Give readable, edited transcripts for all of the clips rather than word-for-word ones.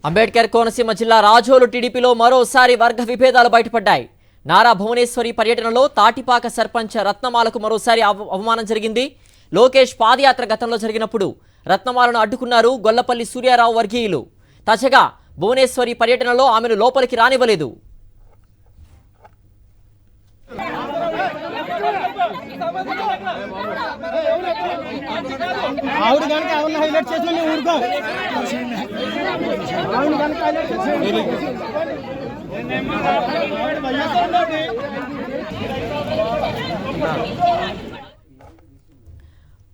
అంబేద్కర్ కోనసీమ జిల్లా రాజోలు టీడీపీలో మరోసారి వర్గ విభేదాలు బయటపడ్డాయి. నారా భువనేశ్వరి పర్యటనలో తాటిపాక సర్పంచ్ రత్నమాలకు మరోసారి అవమానం జరిగింది. లోకేష్ పాదయాత్ర గతంలో జరిగినప్పుడు రత్నమాలను అడ్డుకున్నారు గొల్లపల్లి సూర్యారావు వర్గీయులు. తాజాగా భువనేశ్వరి పర్యటనలో ఆమెను లోపలికి రానివ్వలేదు.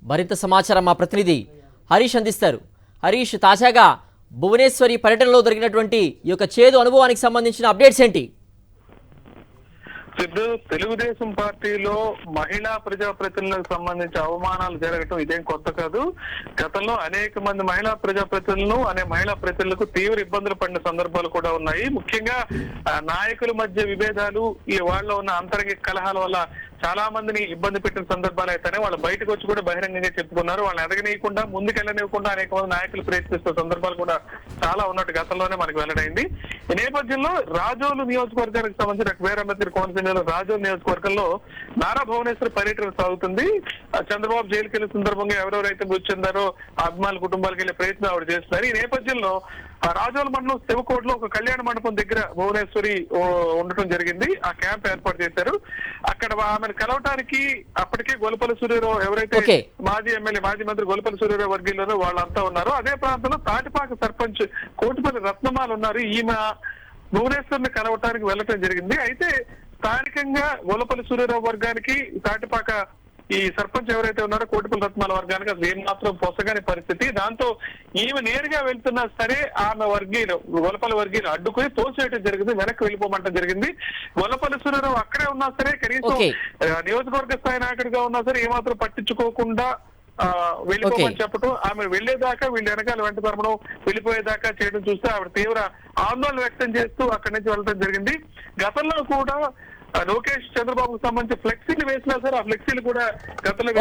మరింత సమాచారం మా ప్రతినిధి హరీష్ అందిస్తారు. హరీష్, తాజాగా భువనేశ్వరి పర్యటనలో జరిగినటువంటి ఈ యొక్క చేదు అనుభవానికి సంబంధించిన అప్డేట్స్ ఏంటి? సిద్ధు, తెలుగుదేశం పార్టీలో మహిళా ప్రజాప్రతినిధులకు సంబంధించి అవమానాలు జరగటం ఇదేం కొత్త కాదు. గతంలో అనేక మంది మహిళా ప్రజాప్రతినిధులను మహిళా ప్రతినిధులకు తీవ్ర ఇబ్బందులు పడిన సందర్భాలు కూడా ఉన్నాయి. ముఖ్యంగా నాయకుల మధ్య విభేదాలు, ఈ వాళ్ళలో ఉన్న అంతర్గత కలహాల వల్ల చాలా మందిని ఇబ్బంది పెట్టిన సందర్భాలు అయితేనే వాళ్ళు బయటకు వచ్చి కూడా బహిరంగంగా చెప్పుకున్నారు. వాళ్ళని ఎదగనీయకుండా, ముందుకెళ్ళనివ్వకుండా అనేక మంది నాయకులు ప్రయత్నిస్తున్న సందర్భాలు కూడా చాలా ఉన్నట్టు గతంలోనే మనకు వెల్లడైంది. ఈ నేపథ్యంలో రాజోలు నియోజకవర్గానికి సంబంధించిన వీర అంబేద్కర్ కోనసీమలో రాజోలు నియోజకవర్గంలో నారా భువనేశ్వరి పర్యటన సాగుతుంది. చంద్రబాబు జైలుకి వెళ్ళిన సందర్భంగా ఎవరెవరైతే మృతి చెందారో ఆ అభిమానుల కుటుంబాలకు వెళ్ళే ప్రయత్నం ఆవిడ చేస్తున్నారు. ఈ నేపథ్యంలో రాజోలు మండలం శివకోటలో ఒక కళ్యాణ మండపం దగ్గర భువనేశ్వరి ఉండటం జరిగింది. ఆ క్యాంప్ ఏర్పాటు చేశారు. అక్కడ ఆమెను కలవటానికి అప్పటికే గొల్లపల్లి సూర్యారావు, ఎవరైతే మాజీ ఎమ్మెల్యే, మాజీ మంత్రి గొల్లపల్లి సూర్యారావు వర్గీయులు వాళ్ళంతా ఉన్నారు. అదే ప్రాంతంలో తాటిపాక సర్పంచ్ కోటిపల్లి రత్నమాల ఉన్నారు. ఈమె భువనేశ్వరిని కలవటానికి వెళ్ళటం జరిగింది. అయితే స్థానికంగా గొల్లపల్లి సూర్యారావు వర్గానికి, తాటిపాక ఈ సర్పంచ్ ఎవరైతే ఉన్నారో కోటిపల్లి రత్నాల వర్గానికి అది ఏమాత్రం పొసగని పరిస్థితి. దాంతో ఈమె నేరుగా వెళ్తున్నా సరే ఆమె వర్గీయులు, గొల్లపల్లి వర్గీయులు అడ్డుకుని తోసేయడం జరిగింది, వెనక్కి వెళ్ళిపోమంటం జరిగింది. గొల్లపల్లి సూర్యారావు అక్కడే ఉన్నా సరే, కనీసం నియోజకవర్గ స్థాయి నాయకుడిగా ఉన్నా సరే ఏమాత్రం పట్టించుకోకుండా వెళ్ళిపోమని చెప్పడం, ఆమె వెళ్లేదాకా వీళ్ళు వెనకాల వెంట తరమడం, వెళ్ళిపోయేదాకా చేయడం చూస్తే ఆవిడ తీవ్ర ఆందోళన వ్యక్తం చేస్తూ అక్కడి నుంచి వెళ్ళడం జరిగింది. గతంలో కూడా లోకేష్, చంద్రబాబుకు సంబంధించి ఫ్లెక్సీలు వేసినా సరే ఆ ఫ్లెక్సీలు కూడా గతంలో